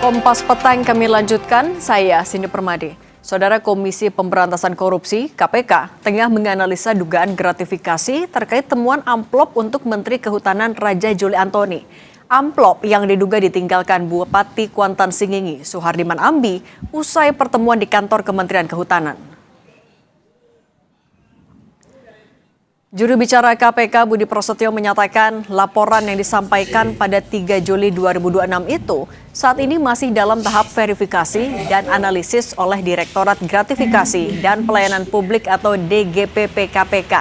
Kompas Petang kami lanjutkan, saya Cindy Permadi. Saudara Komisi Pemberantasan Korupsi (KPK) tengah menganalisa dugaan gratifikasi terkait temuan amplop untuk Menteri Kehutanan Raja Juli Antoni. Amplop yang diduga ditinggalkan Bupati Kuantan Singingi, Suhardiman Ambi, usai pertemuan di kantor Kementerian Kehutanan. Juru bicara KPK Budi Prasetyo menyatakan laporan yang disampaikan pada 3 Juli 2026 itu saat ini masih dalam tahap verifikasi dan analisis oleh Direktorat Gratifikasi dan Pelayanan Publik atau DGPP KPK.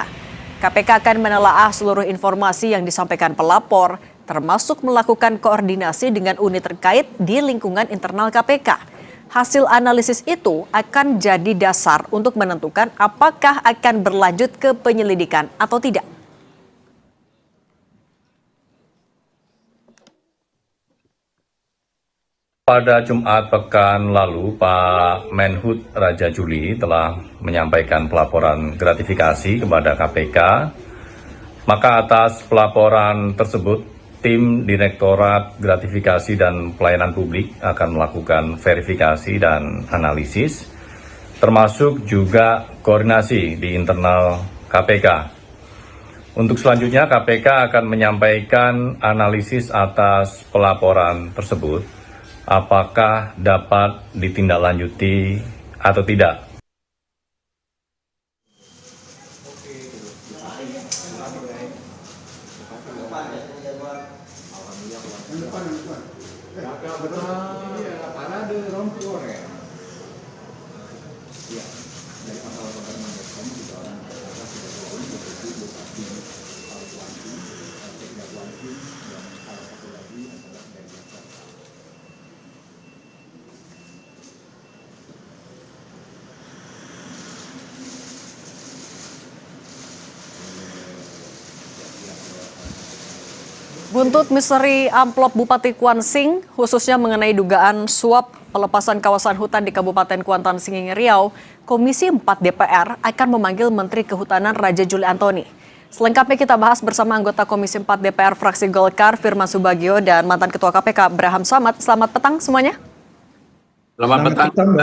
KPK akan menelaah seluruh informasi yang disampaikan pelapor, termasuk melakukan koordinasi dengan unit terkait di lingkungan internal KPK. Hasil analisis itu akan jadi dasar untuk menentukan apakah akan berlanjut ke penyelidikan atau tidak. Pada Jumat pekan lalu, Pak Menhub Raja Juli telah menyampaikan pelaporan gratifikasi kepada KPK. Maka atas pelaporan tersebut, tim Direktorat Gratifikasi dan Pelayanan Publik akan melakukan verifikasi dan analisis, termasuk juga koordinasi di internal KPK. Untuk selanjutnya, KPK akan menyampaikan analisis atas pelaporan tersebut, apakah dapat ditindaklanjuti atau tidak. Buntut misteri amplop Bupati Kuansing, khususnya mengenai dugaan suap pelepasan kawasan hutan di Kabupaten Kuantan Singingi Riau, Komisi 4 DPR akan memanggil Menteri Kehutanan Raja Juli Antoni. Selengkapnya kita bahas bersama anggota Komisi 4 DPR fraksi Golkar, Firman Subagio, dan mantan Ketua KPK, Abraham Samad. Selamat petang semuanya. Selamat petang,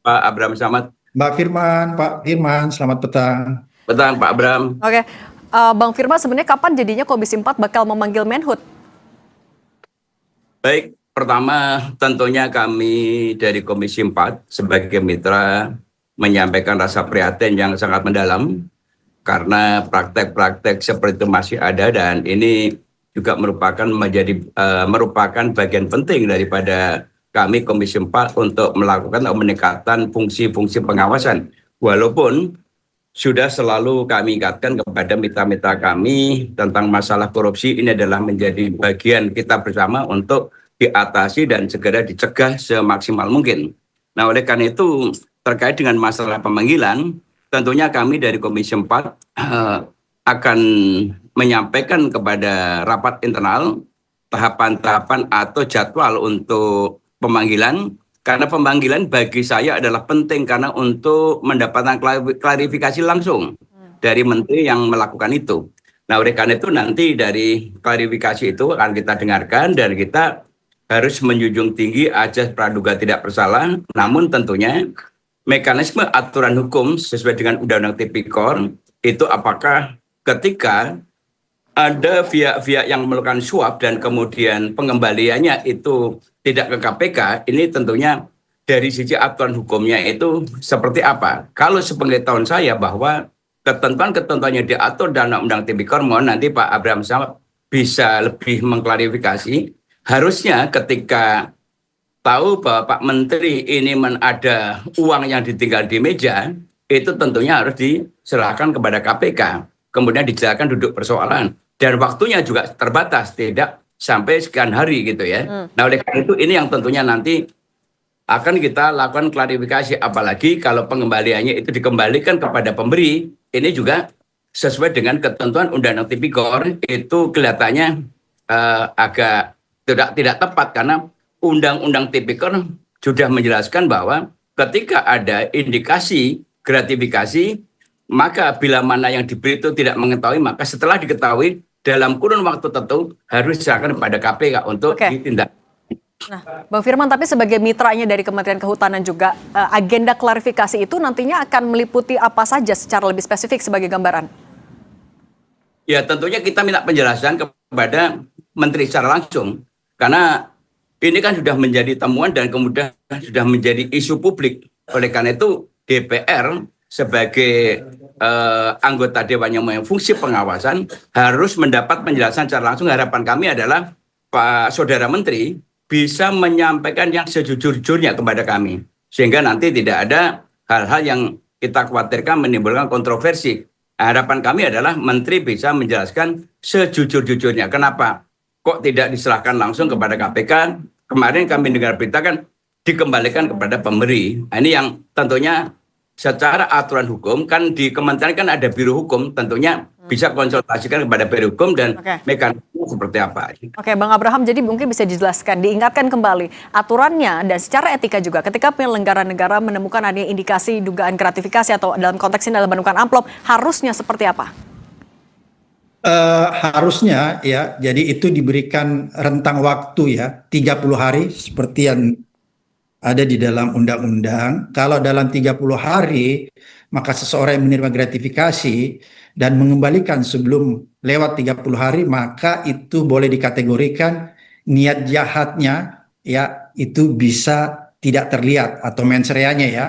Pak Abraham Samad. Pak Firman, selamat petang. Petang, Pak Abraham. Oke. Bang Firman, sebenarnya kapan jadinya Komisi 4 bakal memanggil Menhub? Baik, pertama tentunya kami dari Komisi 4 sebagai mitra menyampaikan rasa prihatin yang sangat mendalam karena praktek-praktek seperti itu masih ada, dan ini juga merupakan bagian penting daripada kami Komisi 4 untuk melakukan meningkatkan fungsi-fungsi pengawasan. Walaupun sudah selalu kami ingatkan kepada mitra-mitra kami tentang masalah korupsi, ini adalah menjadi bagian kita bersama untuk diatasi dan segera dicegah semaksimal mungkin. Nah, oleh karena itu terkait dengan masalah pemanggilan, tentunya kami dari Komisi 4 akan menyampaikan kepada rapat internal tahapan-tahapan atau jadwal untuk pemanggilan. Karena pemanggilan bagi saya adalah penting karena untuk mendapatkan klarifikasi langsung dari menteri yang melakukan itu. Nah, oleh karena itu nanti dari klarifikasi itu akan kita dengarkan dan kita harus menjunjung tinggi ajas praduga tidak bersalah. Namun tentunya mekanisme aturan hukum sesuai dengan Undang-Undang Tipikor itu apakah ketika ada pihak-pihak yang melakukan suap dan kemudian pengembaliannya itu tidak ke KPK, ini tentunya dari sisi aturan hukumnya itu seperti apa. Kalau sepengetahuan saya bahwa ketentuan-ketentuan yang diatur dalam Undang-Undang Tipikor, mohon nanti Pak Abraham Samad bisa lebih mengklarifikasi. Harusnya ketika tahu bahwa Pak Menteri ini ada uang yang ditinggal di meja, itu tentunya harus diserahkan kepada KPK. Kemudian dijelaskan duduk persoalan. Dan waktunya juga terbatas, tidak sampai sekian hari gitu ya. Nah, oleh karena itu ini yang tentunya nanti akan kita lakukan klarifikasi, apalagi kalau pengembaliannya itu dikembalikan kepada pemberi, ini juga sesuai dengan ketentuan Undang-Undang Tipikor, itu kelihatannya agak tidak tepat karena Undang-Undang Tipikor sudah menjelaskan bahwa ketika ada indikasi gratifikasi, maka bila mana yang diberi itu tidak mengetahui, maka setelah diketahui dalam kurun waktu tertentu harus diserahkan kepada KPK untuk ditindak. Nah, Bang Firman, tapi sebagai mitranya dari Kementerian Kehutanan juga, agenda klarifikasi itu nantinya akan meliputi apa saja secara lebih spesifik sebagai gambaran? Ya tentunya kita minta penjelasan kepada Menteri secara langsung. Karena ini kan sudah menjadi temuan dan kemudian sudah menjadi isu publik. Oleh karena itu DPR sebagai anggota Dewan yang mempunyai fungsi pengawasan harus mendapat penjelasan secara langsung. Harapan kami adalah Pak Saudara Menteri bisa menyampaikan yang sejujur-jujurnya kepada kami. Sehingga nanti tidak ada hal-hal yang kita khawatirkan menimbulkan kontroversi. Harapan kami adalah Menteri bisa menjelaskan sejujur-jujurnya. Kenapa? Kok tidak diserahkan langsung kepada KPK? Kemarin kami dengar berita kan dikembalikan kepada pemberi. Nah, ini yang tentunya secara aturan hukum kan di kementerian kan ada biro hukum, tentunya bisa konsultasikan kepada biro hukum dan mekanisme seperti apa. Oke, Bang Abraham, jadi mungkin bisa dijelaskan, diingatkan kembali aturannya dan secara etika juga ketika penyelenggara negara menemukan adanya indikasi dugaan gratifikasi atau dalam konteks ini dalam menemukan amplop, harusnya seperti apa? Harusnya ya, jadi itu diberikan rentang waktu ya, 30 hari seperti yang ada di dalam undang-undang. Kalau dalam 30 hari, maka seseorang yang menerima gratifikasi dan mengembalikan sebelum lewat 30 hari, maka itu boleh dikategorikan niat jahatnya ya, itu bisa tidak terlihat atau mens reanya ya.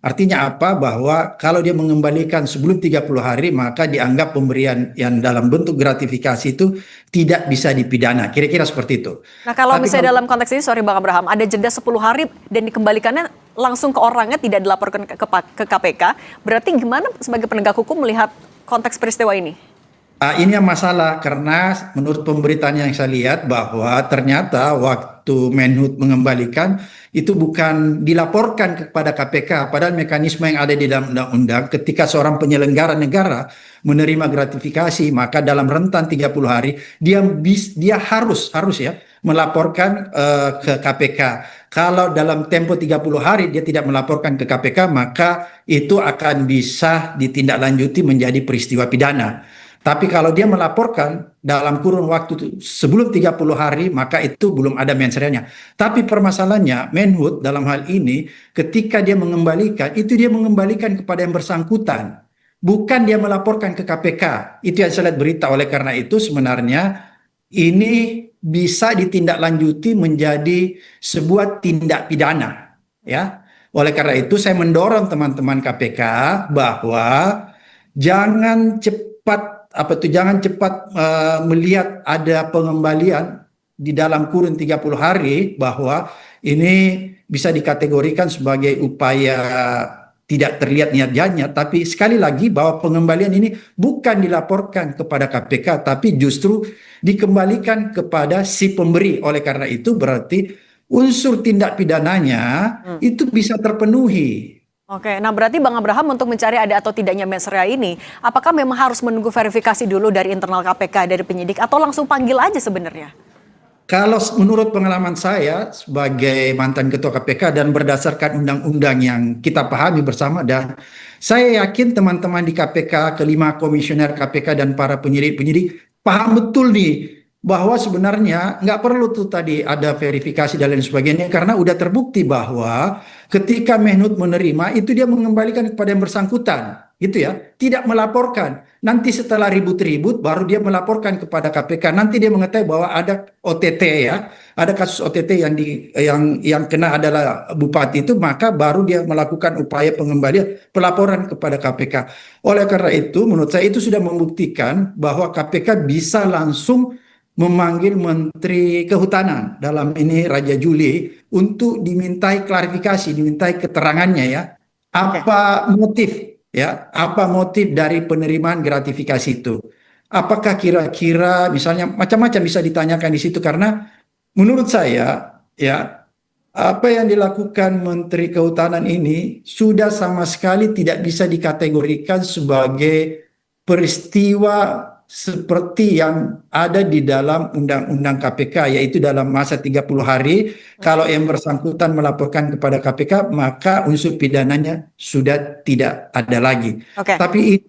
Artinya apa? Bahwa kalau dia mengembalikan sebelum 30 hari, maka dianggap pemberian yang dalam bentuk gratifikasi itu tidak bisa dipidana. Kira-kira seperti itu. Nah, kalau misalnya dalam konteks ini, sorry Bang Abraham, ada jeda 10 hari dan dikembalikannya langsung ke orangnya, tidak dilaporkan ke KPK, berarti gimana sebagai penegak hukum melihat konteks peristiwa ini? Ini yang masalah, karena menurut pemberitaan yang saya lihat bahwa ternyata waktu Menhub mengembalikan itu bukan dilaporkan kepada KPK, padahal mekanisme yang ada di dalam undang-undang ketika seorang penyelenggara negara menerima gratifikasi, maka dalam rentan 30 hari dia harus ya melaporkan ke KPK. Kalau dalam tempo 30 hari dia tidak melaporkan ke KPK, maka itu akan bisa ditindaklanjuti menjadi peristiwa pidana. Tapi kalau dia melaporkan dalam kurun waktu sebelum 30 hari, maka itu belum ada mens reanya. Tapi permasalahannya, Menhub dalam hal ini, ketika dia mengembalikan, itu dia mengembalikan kepada yang bersangkutan. Bukan dia melaporkan ke KPK. Itu yang saya lihat berita. Oleh karena itu sebenarnya ini bisa ditindaklanjuti menjadi sebuah tindak pidana. Ya. Oleh karena itu saya mendorong teman-teman KPK bahwa jangan cepat melihat ada pengembalian di dalam kurun 30 hari bahwa ini bisa dikategorikan sebagai upaya tidak terlihat niat jahatnya, tapi sekali lagi bahwa pengembalian ini bukan dilaporkan kepada KPK tapi justru dikembalikan kepada si pemberi. Oleh karena itu berarti unsur tindak pidananya itu bisa terpenuhi. Oke, nah berarti Bang Abraham untuk mencari ada atau tidaknya mens rea ini, apakah memang harus menunggu verifikasi dulu dari internal KPK, dari penyidik, atau langsung panggil aja sebenarnya? Kalau menurut pengalaman saya sebagai mantan ketua KPK dan berdasarkan undang-undang yang kita pahami bersama, dan saya yakin teman-teman di KPK, kelima komisioner KPK dan para penyidik-penyidik paham betul nih bahwa sebenarnya nggak perlu tuh tadi ada verifikasi dan lain sebagainya, karena udah terbukti bahwa ketika Menhub menerima itu dia mengembalikan kepada yang bersangkutan, gitu ya, tidak melaporkan. Nanti setelah ribut-ribut baru dia melaporkan kepada KPK. Nanti dia mengetahui bahwa ada OTT ya, ada kasus OTT yang kena adalah bupati itu, maka baru dia melakukan upaya pengembalian pelaporan kepada KPK. Oleh karena itu, menurut saya itu sudah membuktikan bahwa KPK bisa langsung memanggil Menteri Kehutanan, dalam ini Raja Juli, untuk dimintai klarifikasi, dimintai keterangannya ya, apa motif ya, apa motif dari penerimaan gratifikasi itu. Apakah kira-kira misalnya macam-macam bisa ditanyakan di situ, karena menurut saya ya apa yang dilakukan Menteri Kehutanan ini sudah sama sekali tidak bisa dikategorikan sebagai peristiwa seperti yang ada di dalam Undang-Undang KPK, yaitu dalam masa 30 hari kalau yang bersangkutan melaporkan kepada KPK maka unsur pidananya sudah tidak ada lagi. Tapi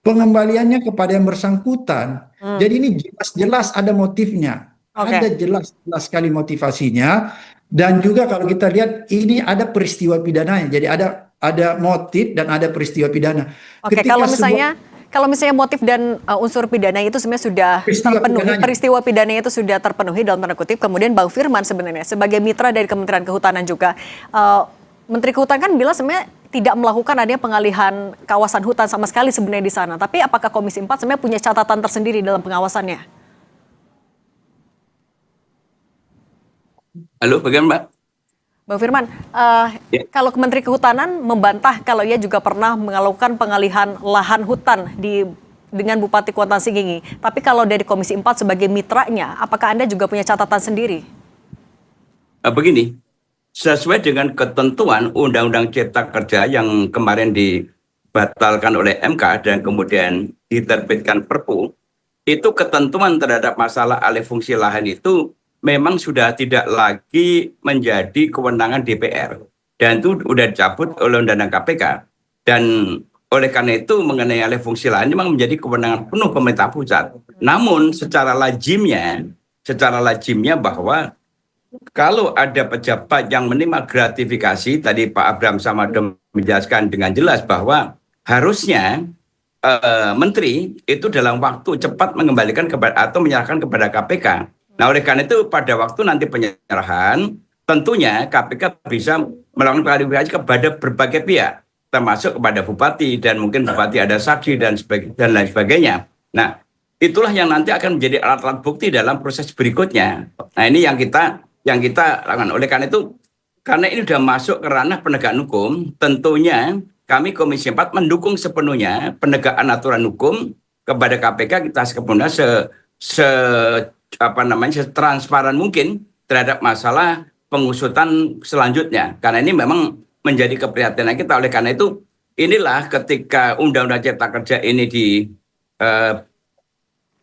pengembaliannya kepada yang bersangkutan, jadi ini jelas-jelas ada motifnya. Oke. Ada jelas sekali motivasinya, dan juga kalau kita lihat ini ada peristiwa pidananya. Jadi ada motif dan ada peristiwa pidana. Oke, Ketika sebuah kalau misalnya motif dan unsur pidana itu sebenarnya sudah peristiwa terpenuhi, pidananya, peristiwa pidananya itu sudah terpenuhi dalam tanda kutip, kemudian Bang Firman sebenarnya sebagai mitra dari Kementerian Kehutanan juga, Menteri Kehutanan kan bilang sebenarnya tidak melakukan adanya pengalihan kawasan hutan sama sekali sebenarnya di sana. Tapi apakah Komisi 4 sebenarnya punya catatan tersendiri dalam pengawasannya? Halo, bagaimana Mbak? Bang Firman, Ya. kalau Menteri Kehutanan membantah kalau ia juga pernah melakukan pengalihan lahan hutan dengan Bupati Kuantan Sengingi. Tapi kalau dari Komisi 4 sebagai mitranya, apakah Anda juga punya catatan sendiri? Begini, sesuai dengan ketentuan Undang-Undang Cipta Kerja yang kemarin dibatalkan oleh MK dan kemudian diterbitkan Perpu, itu ketentuan terhadap masalah alih fungsi lahan itu memang sudah tidak lagi menjadi kewenangan DPR. Dan itu sudah dicabut oleh Undang-Undang KPK. Dan oleh karena itu mengenai alih fungsi lahan memang menjadi kewenangan penuh pemerintah pusat. Namun secara lazimnya bahwa kalau ada pejabat yang menerima gratifikasi, tadi Pak Abraham Samad menjelaskan dengan jelas bahwa harusnya menteri itu dalam waktu cepat mengembalikan atau menyerahkan kepada KPK. Nah, oleh karena itu pada waktu nanti penyerahan, tentunya KPK bisa melakukan klarifikasi kepada berbagai pihak, termasuk kepada bupati, dan mungkin bupati ada saksi dan lain sebagainya. Nah, itulah yang nanti akan menjadi alat-alat bukti dalam proses berikutnya. Nah, ini yang kita lakukan. Oleh karena itu, karena ini sudah masuk ke ranah penegakan hukum, tentunya kami Komisi 4 mendukung sepenuhnya penegakan aturan hukum kepada KPK. Kita sepenuhnya setransparan mungkin terhadap masalah pengusutan selanjutnya. Karena ini memang menjadi keprihatinan kita. Oleh karena itu, inilah ketika Undang-Undang Cipta Kerja ini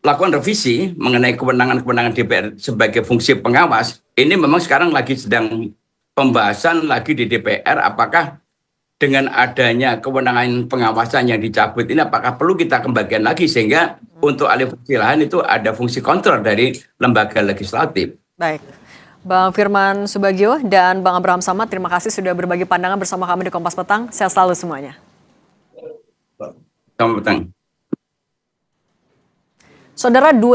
lakukan revisi mengenai kewenangan-kewenangan DPR sebagai fungsi pengawas, ini memang sekarang lagi sedang pembahasan lagi di DPR, apakah dengan adanya kewenangan pengawasan yang dicabut ini apakah perlu kita kembalikan lagi sehingga untuk alih fungsi lahan itu ada fungsi kontrol dari lembaga legislatif. Baik. Bang Firman Subagio dan Bang Abraham Samad, terima kasih sudah berbagi pandangan bersama kami di Kompas Petang. Sehat selalu semuanya. Selamat petang. Saudara, duel